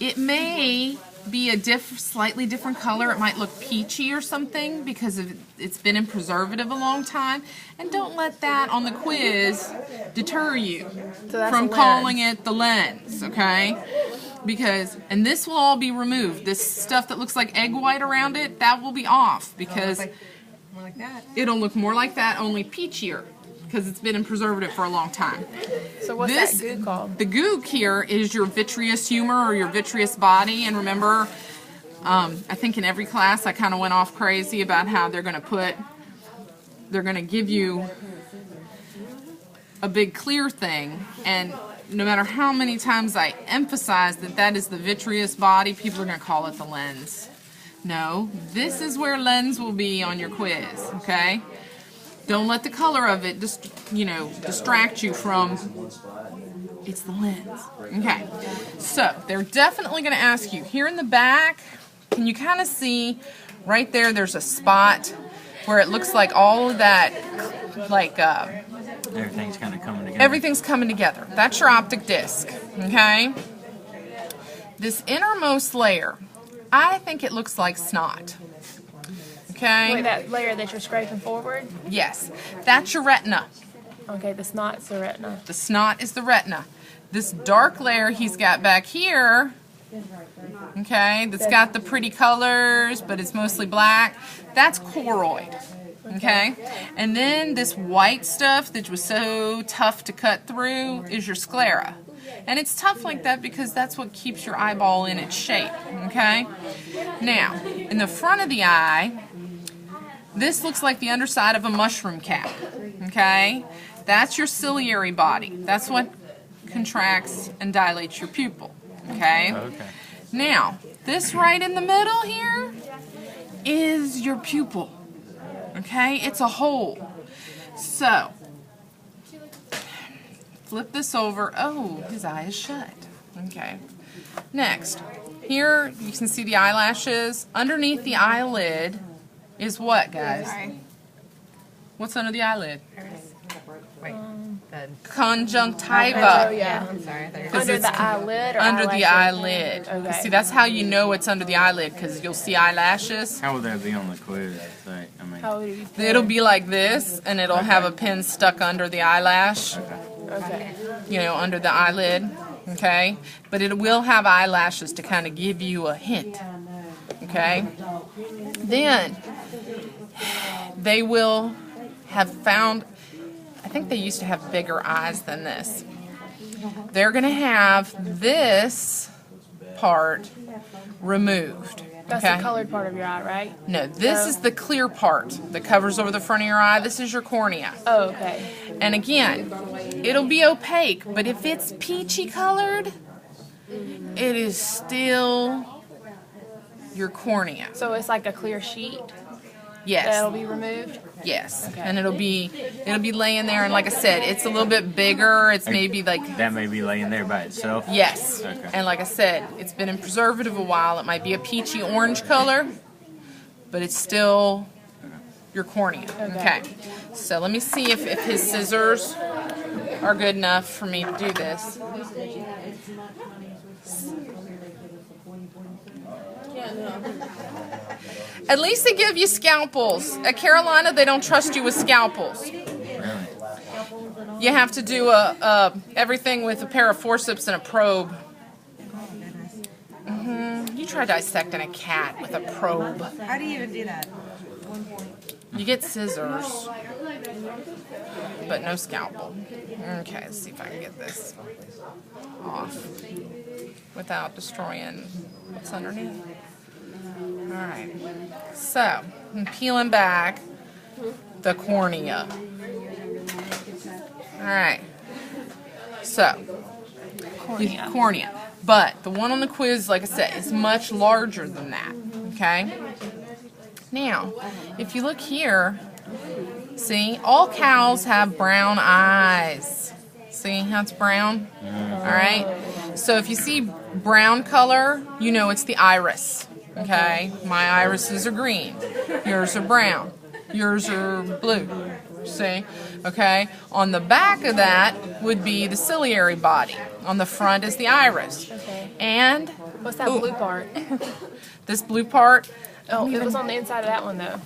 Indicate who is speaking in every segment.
Speaker 1: It may be a slightly different color. It might look peachy or something because it's been in preservative a long time. And don't let that on the quiz deter you from calling it the lens, okay? And this will all be removed. This stuff that looks like egg white around it, that will be off because
Speaker 2: more like that.
Speaker 1: It'll look more like that, only peachier, because it's been in preservative for a long time.
Speaker 3: So what's that goo called?
Speaker 1: The goo here is your vitreous humor or your vitreous body. And remember, I think in every class I kind of went off crazy about how they're going to give you a big clear thing, and no matter how many times I emphasize that that is the vitreous body, people are going to call it the lens. No, this is where lens will be on your quiz, okay? Don't let the color of it just, distract you from it's the lens. Okay, so they're definitely going to ask you here in the back. Can you kind of see right there? There's a spot where it looks like all of that,
Speaker 4: everything's kind of coming together.
Speaker 1: Everything's coming together. That's your optic disc. Okay. This innermost layer, I think it looks like snot. Okay.
Speaker 3: Wait, that layer that you're scraping forward?
Speaker 1: Yes, that's your retina.
Speaker 3: Okay, the snot's the retina.
Speaker 1: The snot is the retina. This dark layer he's got back here, okay, that's got the pretty colors, but it's mostly black, that's choroid, okay? And then this white stuff that was so tough to cut through is your sclera. And it's tough like that because that's what keeps your eyeball in its shape, okay? Now, in the front of the eye, this looks like the underside of a mushroom cap, okay? That's your ciliary body. That's what contracts and dilates your pupil, okay? Now, this right in the middle here is your pupil, okay? It's a hole. So, flip this over. Oh, his eye is shut. Okay. Next, here you can see the eyelashes. Underneath the eyelid is what, guys? What's under the eyelid?
Speaker 2: Wait,
Speaker 1: conjunctiva.
Speaker 3: Oh, yeah.
Speaker 2: I'm sorry.
Speaker 3: Under the eyelid or
Speaker 1: Under the eyelid.
Speaker 3: Okay.
Speaker 1: See, that's how you know it's under the eyelid, because you'll see eyelashes.
Speaker 4: How would that be on the quiz?
Speaker 3: How would it be?
Speaker 1: It'll be like this, and it'll have a pin stuck under the eyelash.
Speaker 3: Okay.
Speaker 1: Under the eyelid. Okay? But it will have eyelashes to kind of give you a hint. Okay? Then, they will have found, I think they used to have bigger eyes than this. They're going to have this part removed.
Speaker 3: That's the colored part of your eye, right?
Speaker 1: No, this is the clear part that covers over the front of your eye. This is your cornea.
Speaker 3: Oh, okay.
Speaker 1: And again, it'll be opaque, but if it's peachy colored, it is still your cornea.
Speaker 3: So it's like a clear sheet
Speaker 1: Yes.
Speaker 3: that'll be removed?
Speaker 1: Yes. Okay. And it'll be laying there, and like I said, it's a little bit bigger. It's maybe like
Speaker 4: that may be laying there by itself.
Speaker 1: Yes.
Speaker 4: Okay.
Speaker 1: And like I said, it's been in preservative a while. It might be a peachy orange color, but it's still your cornea. Okay. So let me see if his scissors are good enough for me to do this. At least they give you scalpels. At Carolina, they don't trust you with scalpels.
Speaker 4: Really?
Speaker 1: You have to do everything with a pair of forceps and a probe. You try dissecting a cat with a probe.
Speaker 2: How do you even do that?
Speaker 1: You get scissors, but no scalpel. Okay, let's see if I can get this off without destroying what's underneath. Alright, so I'm peeling back the cornea. Alright, so cornea. But the one on the quiz, like I said, is much larger than that. Okay? Now, if you look here, see, all cows have brown eyes. See how it's brown? Alright? So if you see brown color, you know it's the iris. Okay? My irises are green. Yours are brown. Yours are blue. See? Okay? On the back of that would be the ciliary body. On the front is the iris.
Speaker 3: Okay.
Speaker 1: And
Speaker 3: What's that
Speaker 1: Ooh.
Speaker 3: blue part?
Speaker 1: this blue part,
Speaker 3: Oh, it was on the inside of that one though.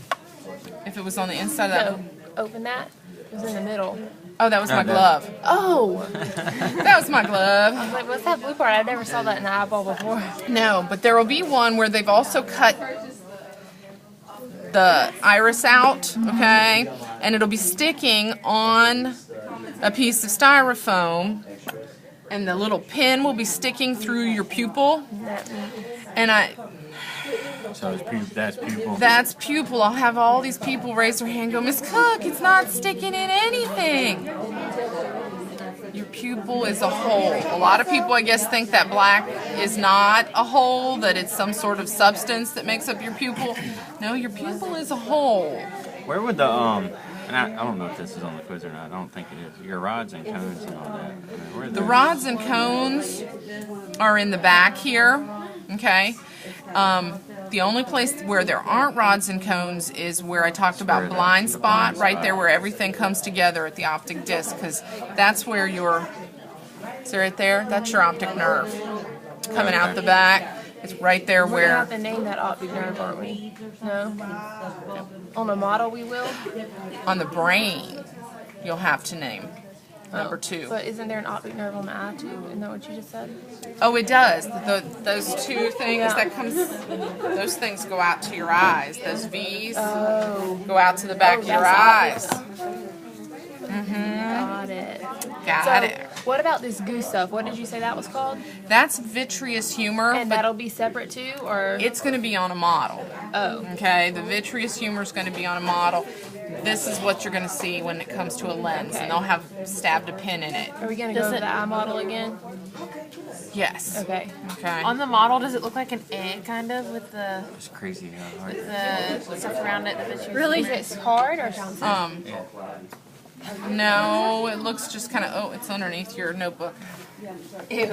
Speaker 1: if it was on the inside of that.
Speaker 3: No, open that. It was in the middle.
Speaker 1: Oh, that was my
Speaker 4: No,
Speaker 1: glove.
Speaker 3: Oh,
Speaker 1: That was my glove.
Speaker 3: I was like, what's that blue part? I never saw that in the eyeball before.
Speaker 1: No, but there will be one where they've also cut the iris out, okay? And it'll be sticking on a piece of styrofoam, and the little pin will be sticking through your pupil. And
Speaker 4: So it's that's pupil.
Speaker 1: that's pupil. I'll have all these people raise their hand and go, Miss Cook, it's not sticking in anything. Your pupil is a hole. A lot of people, I guess, think that black is not a hole, that it's some sort of substance that makes up your pupil. No, your pupil is a hole.
Speaker 4: Where would the and I don't know if this is on the quiz or not. I don't think it is. Your rods and cones and all that. I mean, where are
Speaker 1: The
Speaker 4: those?
Speaker 1: rods and cones are in the back here, okay? The only place where there aren't rods and cones is where I talked about blind spot, right there where everything comes together at the optic disc, because that's where your, see right there? That's your optic nerve coming out the back. It's right there
Speaker 3: We're gonna
Speaker 1: where,
Speaker 3: have to name that optic nerve, aren't we? No. On the model, we will.
Speaker 1: on the brain, you'll have to name number 2.
Speaker 3: But isn't there an optic nerve on the eye too? Isn't that what you just said?
Speaker 1: Oh, it does. Those two things
Speaker 3: Yeah.
Speaker 1: that comes, those things go out to your eyes. Those V's
Speaker 3: Oh,
Speaker 1: go out to the back of your
Speaker 3: that's
Speaker 1: eyes.
Speaker 3: got it.
Speaker 1: Got
Speaker 3: So,
Speaker 1: it.
Speaker 3: what about this goo stuff? What did you say that was called?
Speaker 1: That's vitreous humor,
Speaker 3: And
Speaker 1: but
Speaker 3: that'll be separate too, or?
Speaker 1: it's going to be on a model.
Speaker 3: Oh,
Speaker 1: Okay, the vitreous humor is going to be on a model. This is what you're going to see when it comes to a lens, and they'll have stabbed a pin in it.
Speaker 3: are we gonna go over the eye model again?
Speaker 1: Yes.
Speaker 3: Okay.
Speaker 1: Okay.
Speaker 5: On the model, does it look like an egg, kind of, with the
Speaker 4: It's crazy how hard.
Speaker 5: stuff around it?
Speaker 3: Really? Is it hard or something?
Speaker 1: No, it looks just kind of. Oh, it's underneath your notebook.
Speaker 3: Ew.